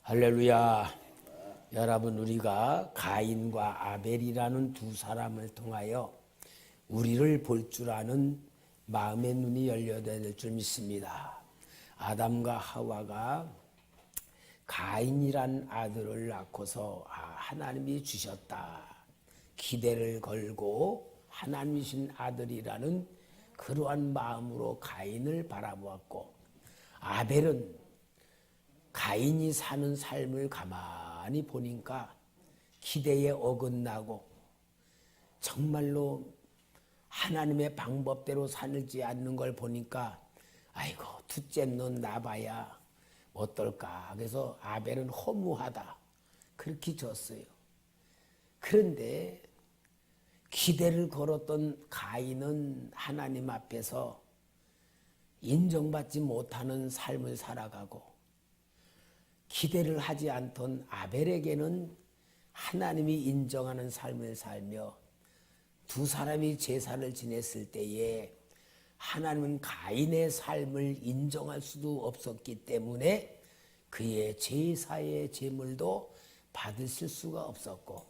할렐루야. 여러분, 우리가 가인과 아벨이라는 두 사람을 통하여 우리를 볼 줄 아는 마음의 눈이 열려야 될 줄 믿습니다. 아담과 하와가 가인이란 아들을 낳고서 하나님이 주셨다, 기대를 걸고 하나님이신 아들이라는 그러한 마음으로 가인을 바라보았고, 아벨은 가인이 사는 삶을 가만히 보니까 기대에 어긋나고 정말로 하나님의 방법대로 살지 않는 걸 보니까 아이고, 둘째 넌 나봐야 어떨까. 그래서 아벨은 허무하다, 그렇게 졌어요. 그런데 기대를 걸었던 가인은 하나님 앞에서 인정받지 못하는 삶을 살아가고, 기대를 하지 않던 아벨에게는 하나님이 인정하는 삶을 살며, 두 사람이 제사를 지냈을 때에 하나님은 가인의 삶을 인정할 수도 없었기 때문에 그의 제사의 제물도 받으실 수가 없었고,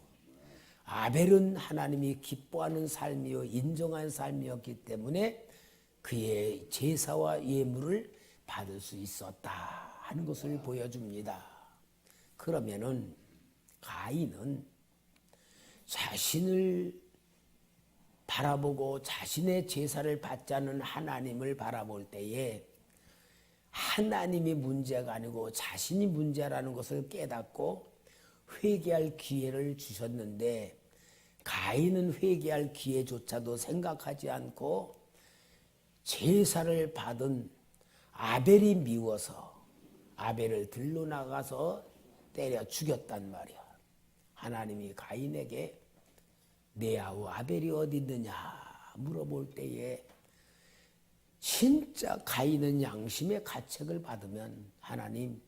아벨은 하나님이 기뻐하는 삶이요 인정한 삶이었기 때문에 그의 제사와 예물을 받을 수 있었다 하는 것을 보여줍니다. 그러면은 가인은 자신을 바라보고 자신의 제사를 받자는 하나님을 바라볼 때에 하나님이 문제가 아니고 자신이 문제라는 것을 깨닫고 회개할 기회를 주셨는데, 가인은 회개할 기회조차도 생각하지 않고 제사를 받은 아벨이 미워서 아벨을 들러 나가서 때려 죽였단 말이야. 하나님이 가인에게 내 아우 아벨이 어디 있느냐 물어볼 때에 진짜 가인은 양심의 가책을 받으면, 하나님,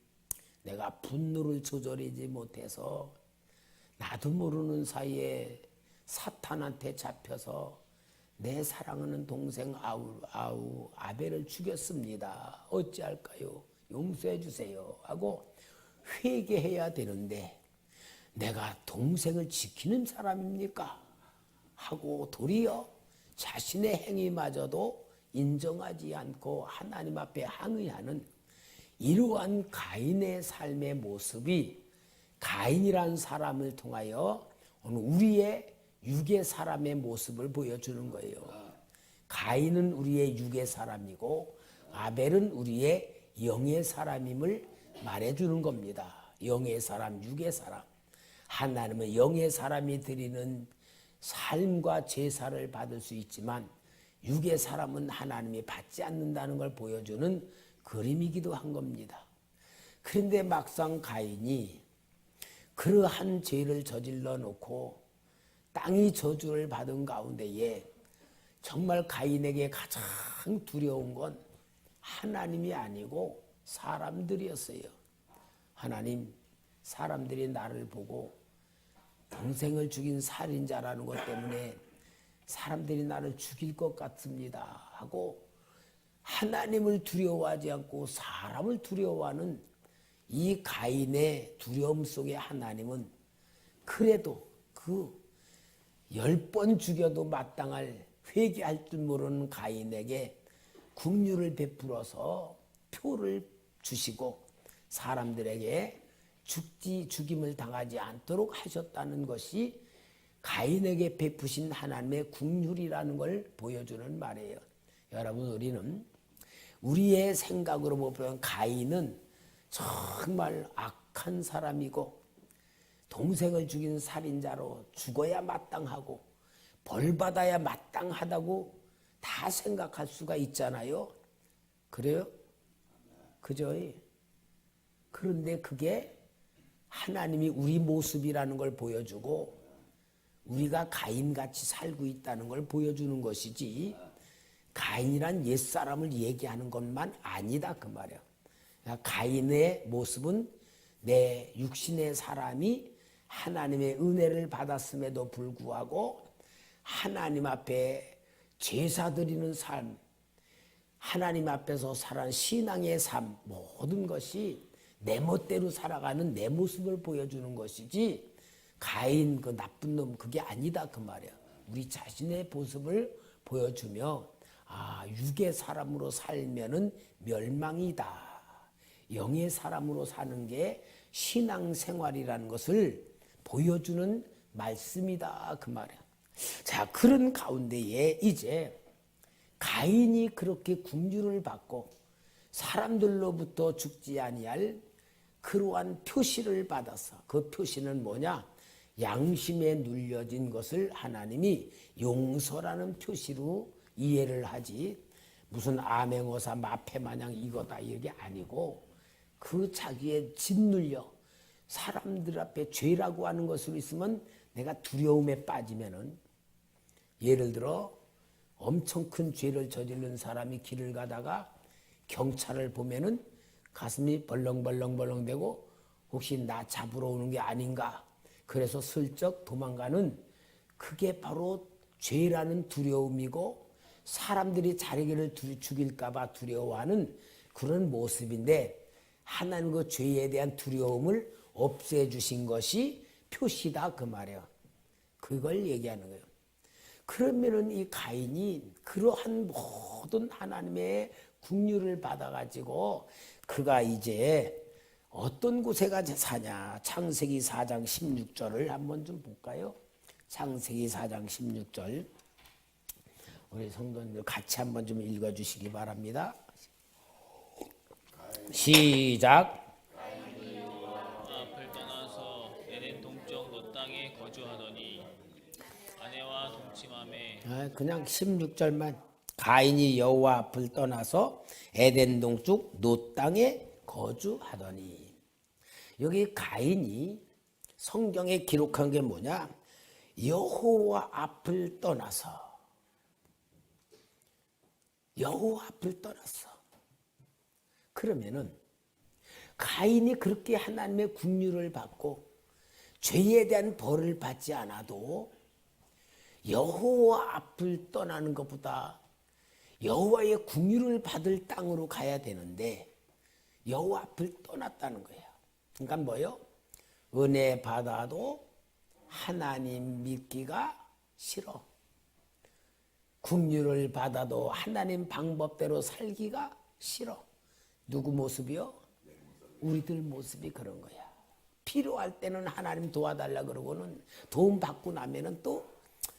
내가 분노를 조절하지 못해서 나도 모르는 사이에 사탄한테 잡혀서 내 사랑하는 동생 아우 아벨을 죽였습니다. 어찌할까요? 용서해 주세요 하고 회개해야 되는데, 내가 동생을 지키는 사람입니까? 하고 도리어 자신의 행위마저도 인정하지 않고 하나님 앞에 항의하는 이러한 가인의 삶의 모습이 가인이란 사람을 통하여 오늘 우리의 육의 사람의 모습을 보여주는 거예요. 가인은 우리의 육의 사람이고 아벨은 우리의 영의 사람임을 말해주는 겁니다. 영의 사람, 육의 사람. 하나님은 영의 사람이 드리는 삶과 제사를 받을 수 있지만 육의 사람은 하나님이 받지 않는다는 걸 보여주는 그림이기도 한 겁니다. 그런데 막상 가인이 그러한 죄를 저질러 놓고 땅이 저주를 받은 가운데에 정말 가인에게 가장 두려운 건 하나님이 아니고 사람들이었어요. 하나님, 사람들이 나를 보고 동생을 죽인 살인자라는 것 때문에 사람들이 나를 죽일 것 같습니다 하고 하나님을 두려워하지 않고 사람을 두려워하는 이 가인의 두려움 속에 하나님은 그래도 그 10번 죽여도 마땅할 회개할 줄 모르는 가인에게 긍휼을 베풀어서 표를 주시고 사람들에게 죽임을 당하지 않도록 하셨다는 것이 가인에게 베푸신 하나님의 긍휼이라는 걸 보여주는 말이에요. 여러분, 우리는 우리의 생각으로 보면 가인은 정말 악한 사람이고 동생을 죽인 살인자로 죽어야 마땅하고 벌받아야 마땅하다고 다 생각할 수가 있잖아요. 그래요? 그죠? 그런데 그게 하나님이 우리 모습이라는 걸 보여주고 우리가 가인같이 살고 있다는 걸 보여주는 것이지, 가인이란 옛사람을 얘기하는 것만 아니다 그 말이야. 그러니까 가인의 모습은 내 육신의 사람이 하나님의 은혜를 받았음에도 불구하고 하나님 앞에 제사 드리는 삶, 하나님 앞에서 살아온 신앙의 삶, 모든 것이 내 멋대로 살아가는 내 모습을 보여주는 것이지 가인 그 나쁜 놈 그게 아니다 그 말이야. 우리 자신의 모습을 보여주며 육의 사람으로 살면은 멸망이다. 영의 사람으로 사는 게 신앙생활이라는 것을 보여주는 말씀이다 그 말이야. 자, 그런 가운데에 이제 가인이 그렇게 궁유를 받고 사람들로부터 죽지 아니할 그러한 표시를 받아서 그 표시는 뭐냐? 양심에 눌려진 것을 하나님이 용서라는 표시로 이해를 하지 무슨 암행어사 마패마냥 이거다 이게 아니고 그 자기의 짓눌려 사람들 앞에 죄라고 하는 것으로 있으면 내가 두려움에 빠지면은 예를 들어 엄청 큰 죄를 저지른 사람이 길을 가다가 경찰을 보면은 가슴이 벌렁벌렁벌렁대고 혹시 나 잡으러 오는 게 아닌가 그래서 슬쩍 도망가는 그게 바로 죄라는 두려움이고 사람들이 자기를 죽일까 봐 두려워하는 그런 모습인데 하나님 그 죄에 대한 두려움을 없애주신 것이 표시다 그 말이에요. 그걸 얘기하는 거예요. 그러면은 이 가인이 그러한 모든 하나님의 긍휼을 받아가지고 그가 이제 어떤 곳에 가서 사냐. 창세기 4장 16절을 한번 좀 볼까요? 창세기 4장 16절 우리 성도님들 같이 한번 좀 읽어주시기 바랍니다. 시작. 앞을 떠나서 에덴 동쪽 롯 땅에 거주하더니 아내와 동침함에 그냥 16절만 가인이 여호와 앞을 떠나서 에덴 동쪽 롯 땅에 거주하더니 여기 가인이 성경에 기록한 게 뭐냐? 여호와 앞을 떠나서 여호와 앞을 떠났어. 그러면은 가인이 그렇게 하나님의 긍휼을 받고 죄에 대한 벌을 받지 않아도 여호와 앞을 떠나는 것보다 여호와의 긍휼을 받을 땅으로 가야 되는데 여호와 앞을 떠났다는 거예요. 그러니까 뭐요? 은혜 받아도 하나님 믿기가 싫어. 긍휼을 받아도 하나님 방법대로 살기가 싫어. 누구 모습이요? 우리들 모습이 그런 거야. 필요할 때는 하나님 도와달라 그러고는 도움 받고 나면은 또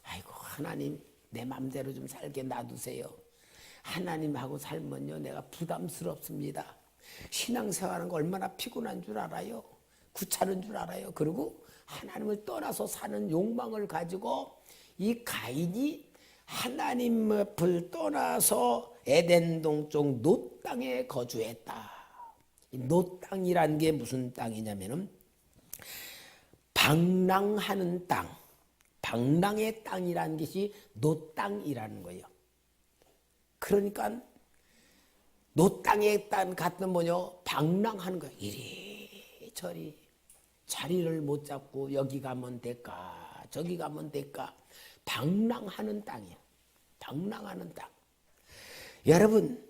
아이고 하나님 내 맘대로 좀 살게 놔두세요. 하나님하고 살면요 내가 부담스럽습니다. 신앙생활하는 거 얼마나 피곤한 줄 알아요? 귀찮은 줄 알아요? 그리고 하나님을 떠나서 사는 욕망을 가지고 이 가인이 하나님 앞을 떠나서 에덴 동쪽 롯 땅에 거주했다. 롯 땅이란 게 무슨 땅이냐면은 방랑하는 땅, 방랑의 땅이라는 것이 롯 땅이라는 거예요. 그러니까 롯 땅의 땅 같은 뭐냐? 방랑하는 거예요. 이리저리 자리를 못 잡고 여기 가면 될까, 저기 가면 될까. 방랑하는 땅이야. 방랑하는 땅. 여러분,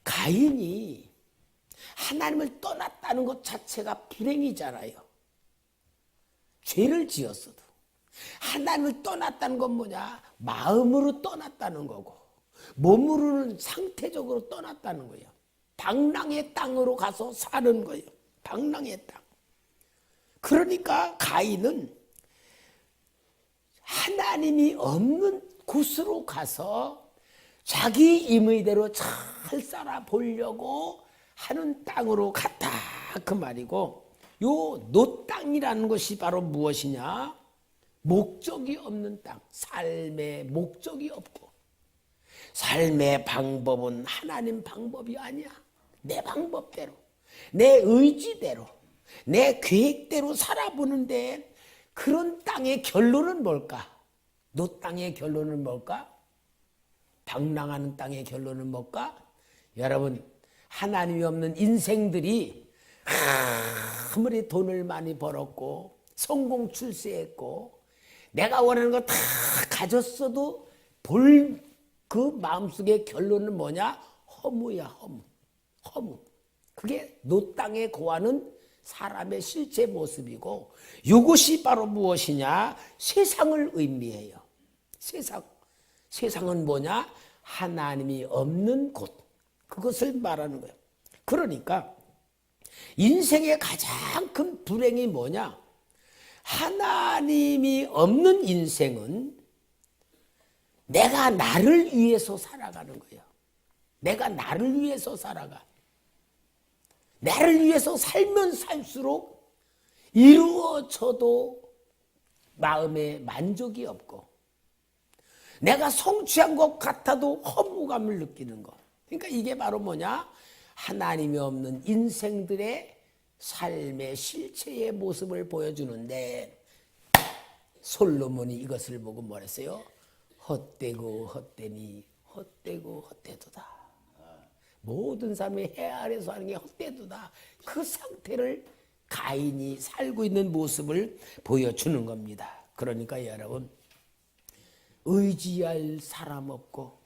가인이 하나님을 떠났다는 것 자체가 불행이잖아요. 죄를 지었어도. 하나님을 떠났다는 건 뭐냐? 마음으로 떠났다는 거고 몸으로는 상태적으로 떠났다는 거예요. 방랑의 땅으로 가서 사는 거예요. 방랑의 땅. 그러니까 가인은 하나님이 없는 곳으로 가서 자기 임의대로 잘 살아보려고 하는 땅으로 갔다 그 말이고 요 롯 땅이라는 것이 바로 무엇이냐? 목적이 없는 땅. 삶의 목적이 없고 삶의 방법은 하나님 방법이 아니야. 내 방법대로 내 의지대로 내 계획대로 살아보는데 그런 땅의 결론은 뭘까? 롯 땅의 결론은 뭘까? 방랑하는 땅의 결론은 뭘까? 여러분 하나님이 없는 인생들이 아무리 돈을 많이 벌었고 성공 출세했고 내가 원하는 거 다 가졌어도 볼 그 마음속의 결론은 뭐냐? 허무야 허무. 허무. 그게 노 땅에 거하는 사람의 실제 모습이고 이것이 바로 무엇이냐? 세상을 의미해요. 세상은 뭐냐? 하나님이 없는 곳. 그것을 말하는 거예요. 그러니까 인생의 가장 큰 불행이 뭐냐? 하나님이 없는 인생은 내가 나를 위해서 살아가는 거예요. 내가 나를 위해서 살아가. 나를 위해서 살면 살수록 이루어져도 마음에 만족이 없고 내가 성취한 것 같아도 허무감을 느끼는 것. 그러니까 이게 바로 뭐냐? 하나님이 없는 인생들의 삶의 실체의 모습을 보여주는데 솔로몬이 이것을 보고 뭐랬어요? 헛되고 헛되니 헛되고 헛되도다. 모든 사람이 해 아래서 하는 게 헛되도다. 그 상태를 가인이 살고 있는 모습을 보여주는 겁니다. 그러니까 여러분 의지할 사람 없고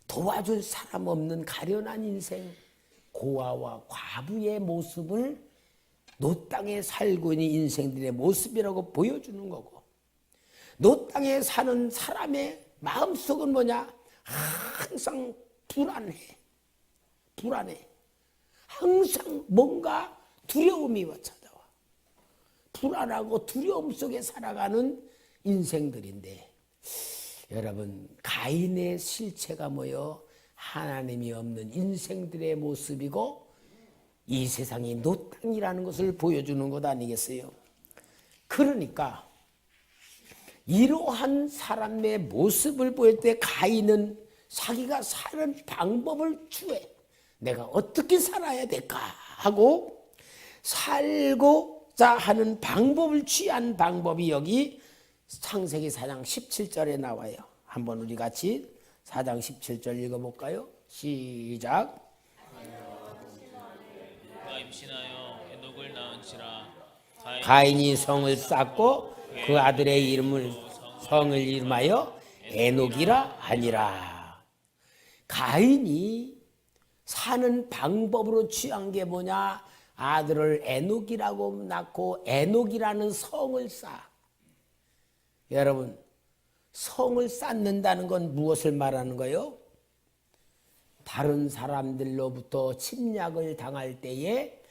도와줄 사람 없는 가련한 인생, 고아와 과부의 모습을 노 땅에 살고 있는 인생들의 모습이라고 보여주는 거고 노 땅에 사는 사람의 마음속은 뭐냐? 항상 불안해. 항상 뭔가 두려움이 찾아와. 불안하고 두려움 속에 살아가는 인생들인데 여러분 가인의 실체가 뭐요? 하나님이 없는 인생들의 모습이고 이 세상이 노 땅이라는 것을 보여주는 것 아니겠어요? 그러니까 이러한 사람의 모습을 보일 때 가인은 자기가 사는 방법을 취해. 내가 어떻게 살아야 될까 하고 살고자 하는 방법을 취한 방법이 여기 창세기 4장 17절에 나와요. 한번 우리 같이 4장 17절 읽어볼까요? 시작. 그가 임신하여 에녹을 낳은지라 가인이 성을 쌓고 그 아들의 이름을 성을 이름하여 에녹이라 하니라. 가인이 사는 방법으로 취한 게 뭐냐? 아들을 에녹이라고 낳고 에녹이라는 성을 쌓아. 여러분 성을 쌓는다는 건 무엇을 말하는 거예요? 다른 사람들로부터 침략을 당할 때에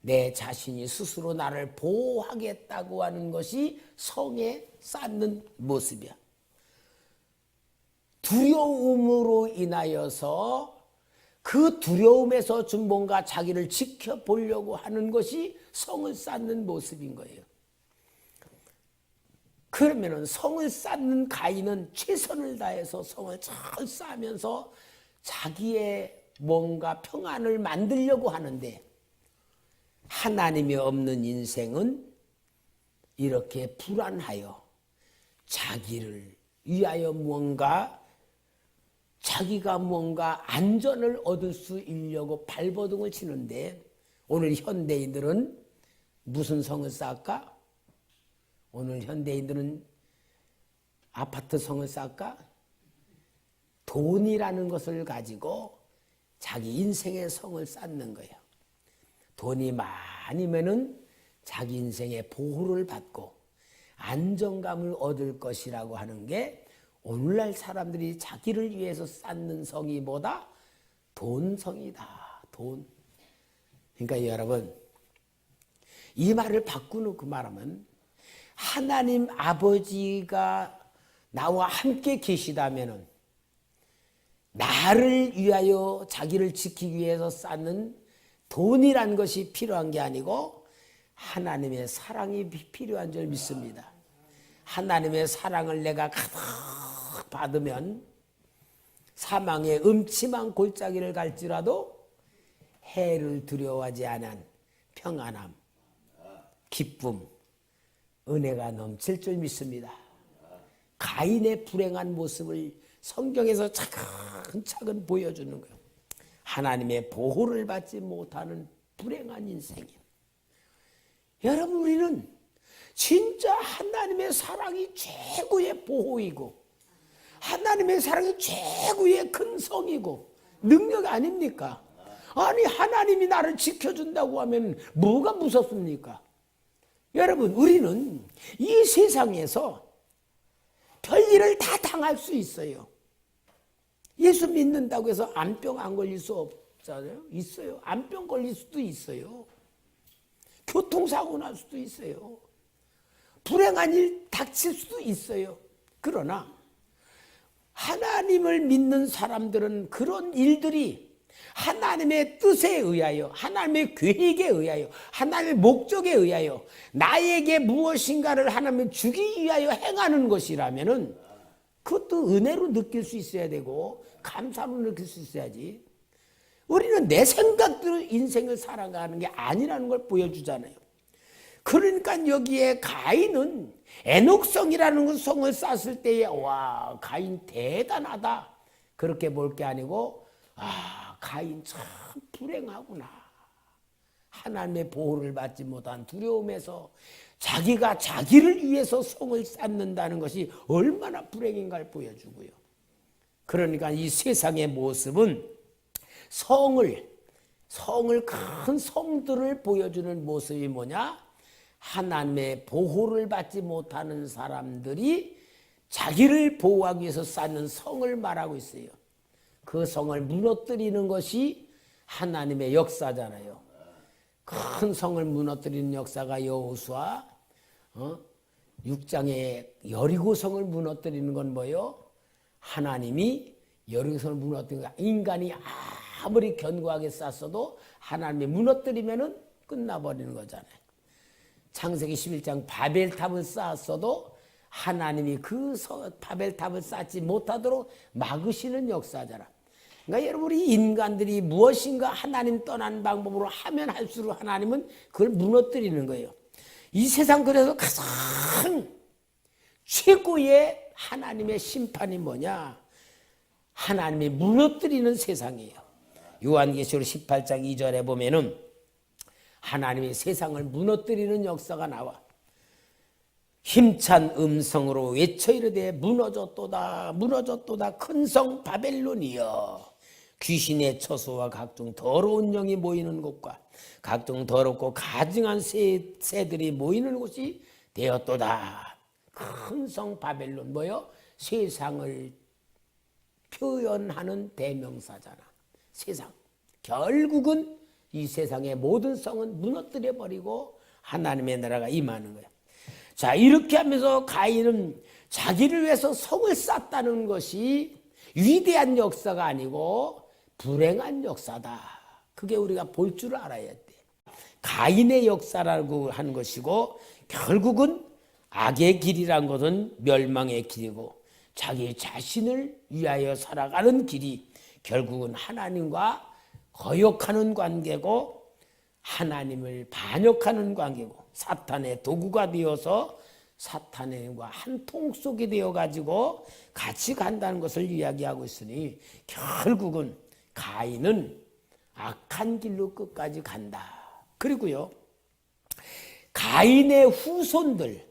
내 자신이 스스로 나를 보호하겠다고 하는 것이 성에 쌓는 모습이야. 두려움으로 인하여서 그 두려움에서 좀 뭔가 자기를 지켜보려고 하는 것이 성을 쌓는 모습인 거예요. 그러면은 성을 쌓는 가인은 최선을 다해서 성을 잘 쌓으면서 자기의 뭔가 평안을 만들려고 하는데 하나님이 없는 인생은 이렇게 불안하여 자기를 위하여 자기가 뭔가 안전을 얻을 수 있려고 발버둥을 치는데 오늘 현대인들은 무슨 성을 쌓을까? 오늘 현대인들은 아파트 성을 쌓을까? 돈이라는 것을 가지고 자기 인생의 성을 쌓는 거예요. 돈이 많으면은 자기 인생의 보호를 받고 안정감을 얻을 것이라고 하는 게 오늘날 사람들이 자기를 위해서 쌓는 성이 뭐다? 돈성이다. 돈. 그러니까 여러분 이 말을 바꾸놓고 말하면 하나님 아버지가 나와 함께 계시다면은 나를 위하여 자기를 지키기 위해서 쌓는 돈이란 것이 필요한 게 아니고 하나님의 사랑이 필요한 줄 믿습니다. 하나님의 사랑을 내가 가득 받으면 사망의 음침한 골짜기를 갈지라도 해를 두려워하지 않은 평안함, 기쁨, 은혜가 넘칠 줄 믿습니다. 가인의 불행한 모습을 성경에서 차근차근 보여주는 거예요. 하나님의 보호를 받지 못하는 불행한 인생이에요. 여러분 우리는 진짜 하나님의 사랑이 최고의 보호이고 하나님의 사랑이 최고의 큰 성이고 능력 아닙니까? 아니 하나님이 나를 지켜준다고 하면 뭐가 무섭습니까? 여러분 우리는 이 세상에서 별일을 다 당할 수 있어요. 예수 믿는다고 해서 암병 안 걸릴 수 없잖아요. 있어요. 암병 걸릴 수도 있어요. 교통사고 날 수도 있어요. 불행한 일 닥칠 수도 있어요. 그러나 하나님을 믿는 사람들은 그런 일들이 하나님의 뜻에 의하여, 하나님의 계획에 의하여, 하나님의 목적에 의하여 나에게 무엇인가를 하나님 주기 위하여 행하는 것이라면은 그것도 은혜로 느낄 수 있어야 되고 감사로 느낄 수 있어야지. 우리는 내 생각대로 인생을 살아가는 게 아니라는 걸 보여주잖아요. 그러니까 여기에 가인은 애녹성이라는 그 성을 쌓았을 때에 와 가인 대단하다 그렇게 볼 게 아니고 가인 참 불행하구나. 하나님의 보호를 받지 못한 두려움에서 자기가 자기를 위해서 성을 쌓는다는 것이 얼마나 불행인가를 보여주고요. 그러니까 이 세상의 모습은 성을 큰 성들을 보여주는 모습이 뭐냐? 하나님의 보호를 받지 못하는 사람들이 자기를 보호하기 위해서 쌓는 성을 말하고 있어요. 그 성을 무너뜨리는 것이 하나님의 역사잖아요. 큰 성을 무너뜨리는 역사가 여호수아 6장에 여리고성을 무너뜨리는 건 뭐예요? 하나님이 여리고성을 무너뜨리는 거야. 인간이 아무리 견고하게 쌓았어도 하나님이 무너뜨리면은 끝나버리는 거잖아요. 창세기 11장 바벨탑을 쌓았어도 하나님이 그 바벨탑을 쌓지 못하도록 막으시는 역사잖아. 그러니까 여러분 우리 인간들이 무엇인가 하나님 떠난 방법으로 하면 할수록 하나님은 그걸 무너뜨리는 거예요. 이 세상 그래서 가장 최고의 하나님의 심판이 뭐냐? 하나님이 무너뜨리는 세상이에요. 요한계시록 18장 2절에 보면은 하나님이 세상을 무너뜨리는 역사가 나와. 힘찬 음성으로 외쳐 이르되 무너졌도다 무너졌도다 큰 성 바벨론이여 귀신의 처소와 각종 더러운 영이 모이는 곳과 각종 더럽고 가증한 새들이 모이는 곳이 되었도다. 큰 성 바벨론 뭐요? 세상을 표현하는 대명사잖아. 세상. 결국은 이 세상의 모든 성은 무너뜨려 버리고 하나님의 나라가 임하는 거야. 자, 이렇게 하면서 가인은 자기를 위해서 성을 쌓았다는 것이 위대한 역사가 아니고 불행한 역사다. 그게 우리가 볼 줄 알아야 돼. 가인의 역사라고 하는 것이고 결국은 악의 길이란 것은 멸망의 길이고 자기 자신을 위하여 살아가는 길이 결국은 하나님과 거역하는 관계고 하나님을 반역하는 관계고 사탄의 도구가 되어서 사탄과 한 통 속이 되어가지고 같이 간다는 것을 이야기하고 있으니 결국은 가인은 악한 길로 끝까지 간다. 그리고요 가인의 후손들이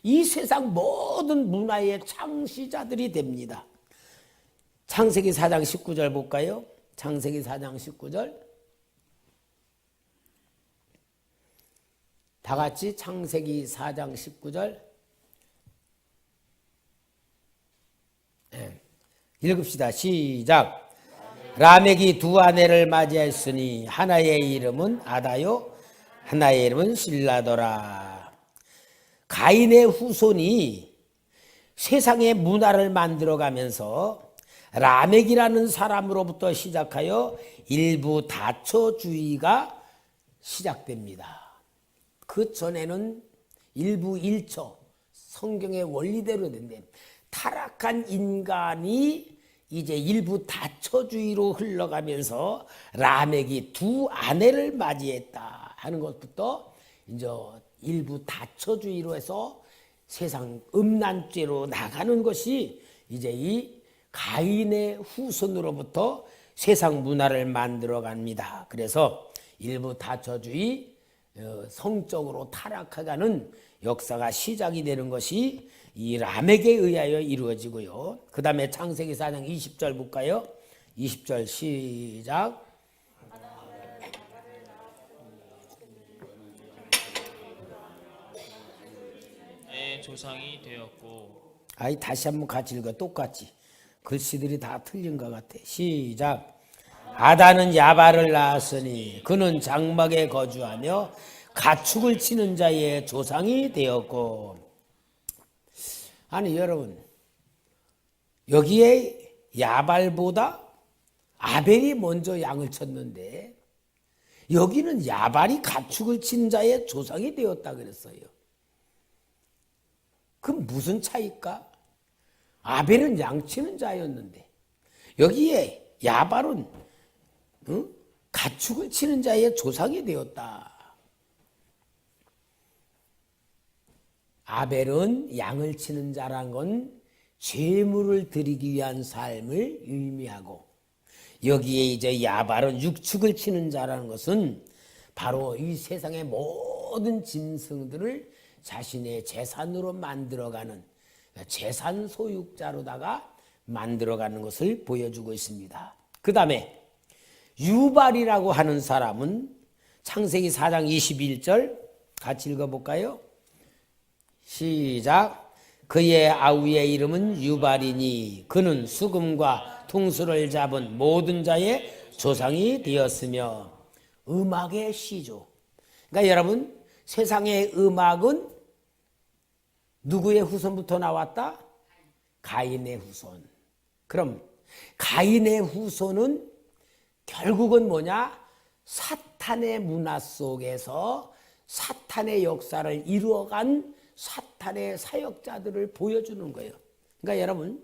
이 세상 모든 문화의 창시자들이 됩니다. 창세기 4장 19절 볼까요? 창세기 4장 19절 다 같이 창세기 4장 19절 읽읍시다. 시작. 라멕이 두 아내를 맞이했으니 하나의 이름은 아다요 하나의 이름은 실라더라. 가인의 후손이 세상의 문화를 만들어가면서 라멕이라는 사람으로부터 시작하여 일부 다처주의가 시작됩니다. 그 전에는 일부 일처, 성경의 원리대로 된대. 타락한 인간이 이제 일부 다처주의로 흘러가면서 라멕이 두 아내를 맞이했다 하는 것부터 이제 일부 다처주의로 해서 세상 음란죄로 나가는 것이 이제 이 가인의 후손으로부터 세상 문화를 만들어 갑니다. 그래서 일부 다처주의, 성적으로 타락해가는 역사가 시작이 되는 것이 이 라멕에 의하여 이루어지고요. 그 다음에 창세기 4장 20절 볼까요? 20절 시작. 의 조상이 되었고. 아이 다시 한번 같이 읽어. 똑같이. 글씨들이 다 틀린 것 같아. 시작. 아다는 야발을 낳았으니 그는 장막에 거주하며 가축을 치는 자의 조상이 되었고. 아니 여러분, 여기에 야발보다 아벨이 먼저 양을 쳤는데 여기는 야발이 가축을 친 자의 조상이 되었다 그랬어요. 그럼 무슨 차이일까? 아벨은 양치는 자였는데 여기에 야발은 가축을 치는 자의 조상이 되었다. 아벨은 양을 치는 자란 건 제물을 드리기 위한 삶을 의미하고, 여기에 이제 야발은 육축을 치는 자라는 것은 바로 이 세상의 모든 짐승들을 자신의 재산으로 만들어가는 재산 소유자로다가 만들어가는 것을 보여주고 있습니다. 그 다음에 유발이라고 하는 사람은 창세기 4장 21절 같이 읽어볼까요? 시작. 그의 아우의 이름은 유발이니 그는 수금과 퉁수를 잡은 모든 자의 조상이 되었으며. 음악의 시조. 그러니까 여러분, 세상의 음악은 누구의 후손부터 나왔다? 가인의 후손. 그럼 가인의 후손은 결국은 뭐냐? 사탄의 문화 속에서 사탄의 역사를 이루어간 사탄의 사역자들을 보여주는 거예요. 그러니까 여러분,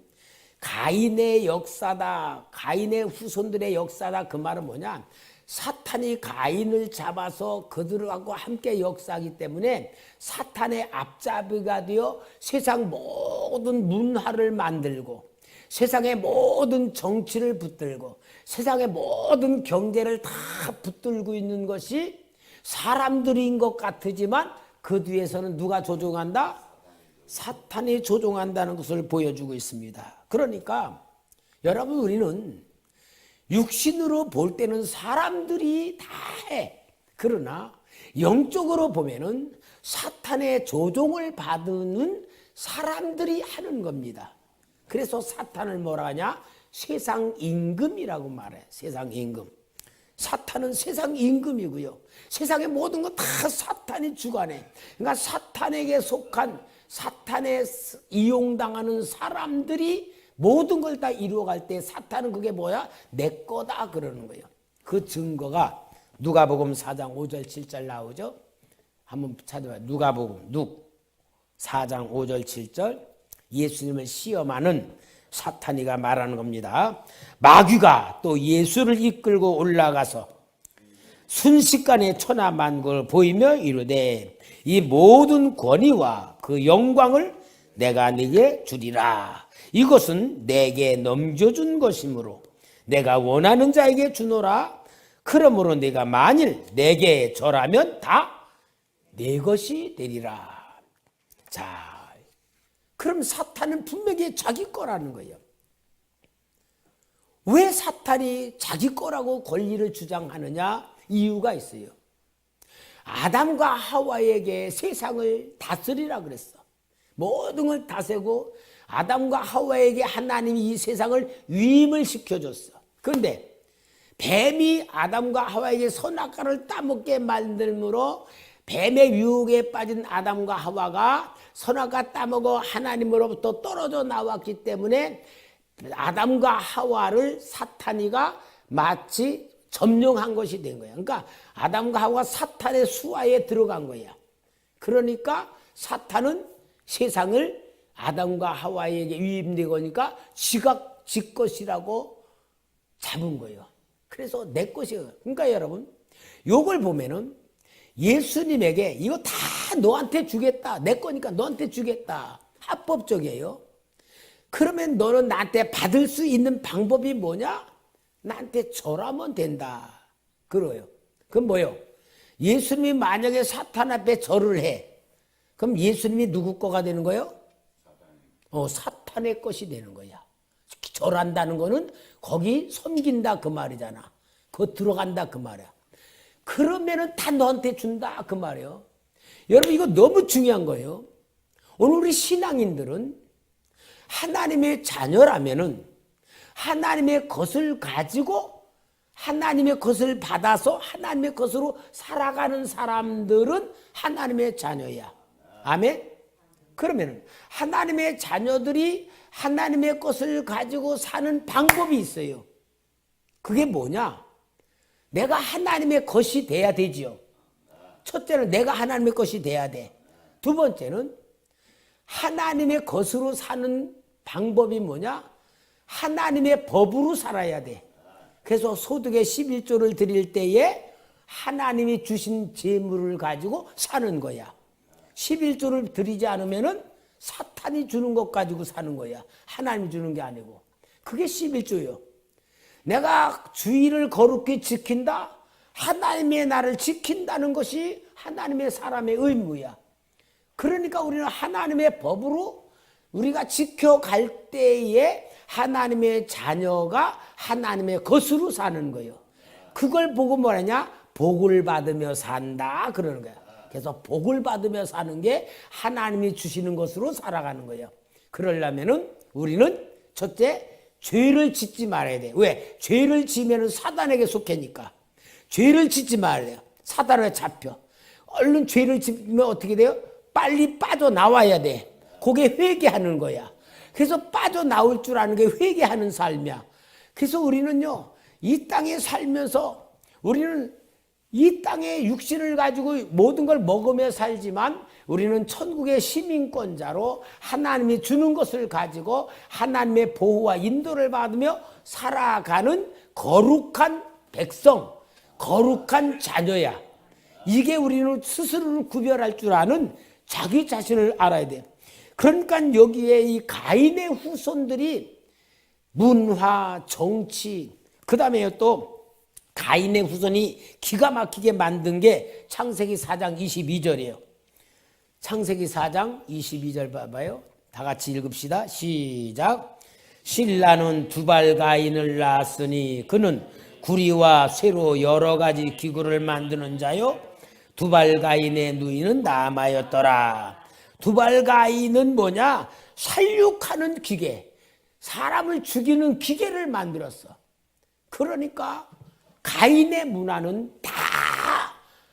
가인의 역사다, 가인의 후손들의 역사다, 그 말은 뭐냐? 사탄이 가인을 잡아서 그들하고 함께 역사하기 때문에 사탄의 앞잡이가 되어 세상 모든 문화를 만들고 세상의 모든 정치를 붙들고 세상의 모든 경제를 다 붙들고 있는 것이 사람들인 것 같지만 그 뒤에서는 누가 조종한다? 사탄이 조종한다는 것을 보여주고 있습니다. 그러니까 여러분, 우리는 육신으로 볼 때는 사람들이 다 해. 그러나 영적으로 보면은 사탄의 조종을 받는 사람들이 하는 겁니다. 그래서 사탄을 뭐라 하냐? 세상 임금이라고 말해. 세상 임금. 사탄은 세상 임금이고요. 세상의 모든 것 다 사탄이 주관해. 그러니까 사탄에게 속한, 사탄에 이용당하는 사람들이 모든 걸 다 이루어갈 때 사탄은 그게 뭐야? 내 거다 그러는 거예요. 그 증거가 누가복음 4장 5절 7절 나오죠? 한번 찾아봐요. 누가복음 4장 5절 7절. 예수님을 시험하는 사탄이가 말하는 겁니다. 마귀가 또 예수를 이끌고 올라가서 순식간에 천하만국을 보이며 이르되 이 모든 권위와 그 영광을 내가 네게 주리라. 이것은 내게 넘겨준 것이므로 내가 원하는 자에게 주노라. 그러므로 내가 만일 내게 절하면 다 내 것이 되리라. 자, 그럼 사탄은 분명히 자기 거라는 거예요. 왜 사탄이 자기 거라고 권리를 주장하느냐? 이유가 있어요. 아담과 하와에게 세상을 다스리라 그랬어. 모든 걸 다스리고 아담과 하와에게 하나님이 이 세상을 위임을 시켜줬어. 그런데 뱀이 아담과 하와에게 선악과를 따먹게 만들므로 뱀의 유혹에 빠진 아담과 하와가 선악과 따먹어 하나님으로부터 떨어져 나왔기 때문에 아담과 하와를 사탄이가 마치 점령한 것이 된 거야. 그러니까 아담과 하와가 사탄의 수하에 들어간 거야. 그러니까 사탄은 세상을 아담과 하와에게 위임되고니까 지가 지 것이라고 잡은 거예요. 그래서 내 것이에요. 그러니까 여러분, 요걸 보면은 예수님에게 이거 다 너한테 주겠다. 내 거니까 너한테 주겠다. 합법적이에요. 그러면 너는 나한테 받을 수 있는 방법이 뭐냐? 나한테 절하면 된다. 그래요. 그럼 뭐요? 예수님이 만약에 사탄 앞에 절을 해. 그럼 예수님이 누구 거가 되는 거예요? 사탄의 것이 되는 거야. 절한다는 거는 거기 섬긴다 그 말이잖아. 그거 들어간다 그 말이야. 그러면은 다 너한테 준다 그 말이에요. 여러분 이거 너무 중요한 거예요. 오늘 우리 신앙인들은 하나님의 자녀라면은 하나님의 것을 가지고 하나님의 것을 받아서 하나님의 것으로 살아가는 사람들은 하나님의 자녀야. 아멘? 그러면 하나님의 자녀들이 하나님의 것을 가지고 사는 방법이 있어요. 그게 뭐냐? 내가 하나님의 것이 돼야 되지요. 첫째는 내가 하나님의 것이 돼야 돼. 두 번째는 하나님의 것으로 사는 방법이 뭐냐? 하나님의 법으로 살아야 돼. 그래서 소득의 11조를 드릴 때에 하나님이 주신 재물을 가지고 사는 거야. 11조를 드리지 않으면은 사탄이 주는 것 가지고 사는 거야. 하나님이 주는 게 아니고. 그게 11조예요. 내가 주의를 거룩히 지킨다. 하나님의 나를 지킨다는 것이 하나님의 사람의 의무야. 그러니까 우리는 하나님의 법으로 우리가 지켜갈 때에 하나님의 자녀가 하나님의 것으로 사는 거예요. 그걸 보고 뭐라냐? 복을 받으며 산다 그러는 거야. 그래서 복을 받으며 사는 게 하나님이 주시는 것으로 살아가는 거예요. 그러려면은 우리는 첫째 죄를 짓지 말아야 돼. 왜? 죄를 지면은 사단에게 속해니까. 죄를 짓지 말아요. 사단에 잡혀. 얼른 죄를 지면 어떻게 돼요? 빨리 빠져나와야 돼. 그게 회개하는 거야. 그래서 빠져나올 줄 아는 게 회개하는 삶이야. 그래서 우리는요, 이 땅에 살면서 우리는 이 땅의 육신을 가지고 모든 걸 먹으며 살지만 우리는 천국의 시민권자로 하나님이 주는 것을 가지고 하나님의 보호와 인도를 받으며 살아가는 거룩한 백성, 거룩한 자녀야. 이게 우리는 스스로를 구별할 줄 아는 자기 자신을 알아야 돼요. 그러니까 여기에 이 가인의 후손들이 문화, 정치, 그 다음에 또 가인의 후손이 기가 막히게 만든 게 창세기 4장 22절이에요. 창세기 4장 22절 봐봐요. 다 같이 읽읍시다. 시작. 신라는 두발 가인을 낳았으니 그는 구리와 쇠로 여러 가지 기구를 만드는 자요. 두발 가인의 누이는 나마였더라. 두발 가인은 뭐냐? 살육하는 기계, 사람을 죽이는 기계를 만들었어. 그러니까 가인의 문화는 다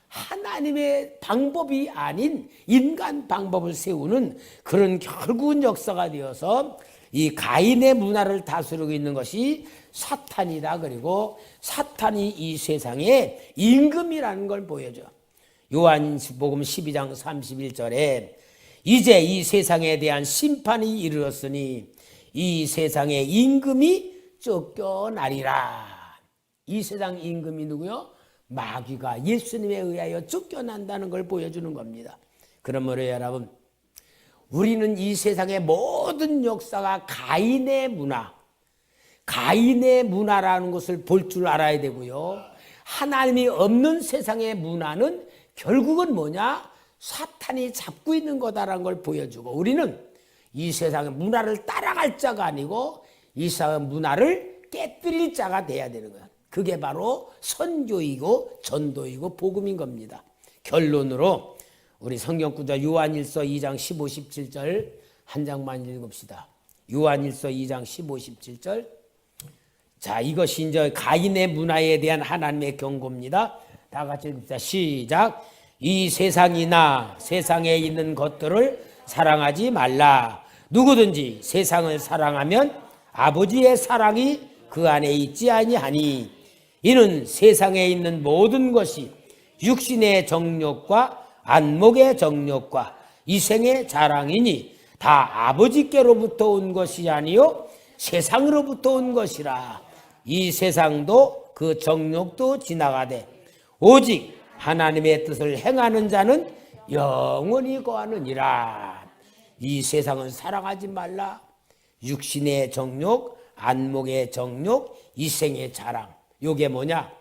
하나님의 방법이 아닌 인간 방법을 세우는 그런 결국은 역사가 되어서 이 가인의 문화를 다스리고 있는 것이 사탄이다. 그리고 사탄이 이 세상에 임금이라는 걸 보여줘. 요한복음 12장 31절에 이제 이 세상에 대한 심판이 이르렀으니 이 세상의 임금이 쫓겨나리라. 이 세상 임금이 누구요? 마귀가 예수님에 의하여 쫓겨난다는 걸 보여주는 겁니다. 그러므로 여러분, 우리는 이 세상의 모든 역사가 가인의 문화, 가인의 문화라는 것을 볼 줄 알아야 되고요. 하나님이 없는 세상의 문화는 결국은 뭐냐? 사탄이 잡고 있는 거다라는 걸 보여주고, 우리는 이 세상의 문화를 따라갈 자가 아니고 이 세상의 문화를 깨뜨릴 자가 돼야 되는 거야. 그게 바로 선교이고 전도이고 복음인 겁니다. 결론으로 우리 성경구절 요한일서 2장 15, 17절 한 장만 읽읍시다. 요한일서 2장 15, 17절. 자, 이것이 이제 가인의 문화에 대한 하나님의 경고입니다. 다 같이 읽읍시다. 시작. 이 세상이나 세상에 있는 것들을 사랑하지 말라. 누구든지 세상을 사랑하면 아버지의 사랑이 그 안에 있지 아니하니 이는 세상에 있는 모든 것이 육신의 정욕과 안목의 정욕과 이생의 자랑이니 다 아버지께로부터 온 것이 아니요 세상으로부터 온 것이라. 이 세상도 그 정욕도 지나가되 오직 하나님의 뜻을 행하는 자는 영원히 거하느니라. 이 세상을 사랑하지 말라. 육신의 정욕, 안목의 정욕, 이생의 자랑. 요게 뭐냐?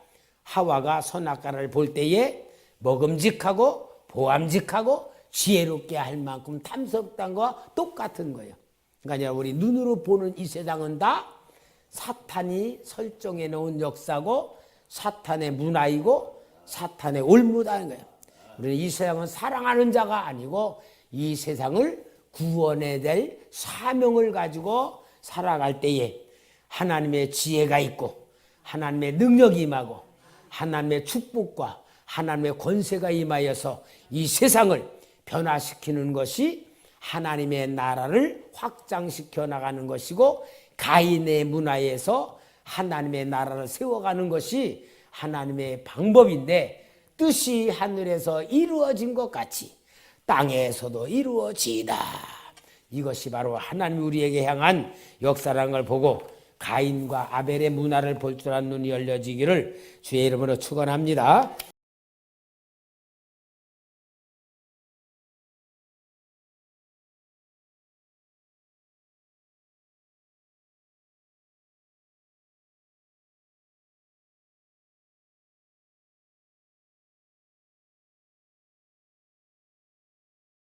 하와가 선악과를 볼 때에 먹음직하고 보암직하고 지혜롭게 할 만큼 탐스럽다는 것과 똑같은 거예요. 그러니까 우리 눈으로 보는 이 세상은 다 사탄이 설정해 놓은 역사고 사탄의 문화이고 사탄의 올무다는 거예요. 우리는 이 세상은 사랑하는 자가 아니고 이 세상을 구원해야 될 사명을 가지고 살아갈 때에 하나님의 지혜가 있고 하나님의 능력이 임하고 하나님의 축복과 하나님의 권세가 임하여서 이 세상을 변화시키는 것이 하나님의 나라를 확장시켜 나가는 것이고 가인의 문화에서 하나님의 나라를 세워가는 것이 하나님의 방법인데 뜻이 하늘에서 이루어진 것 같이 땅에서도 이루어지이다. 이것이 바로 하나님 우리에게 향한 역사라는 걸 보고 가인과 아벨의 문화를 볼 줄 아는 눈이 열려지기를 주의 이름으로 축원합니다.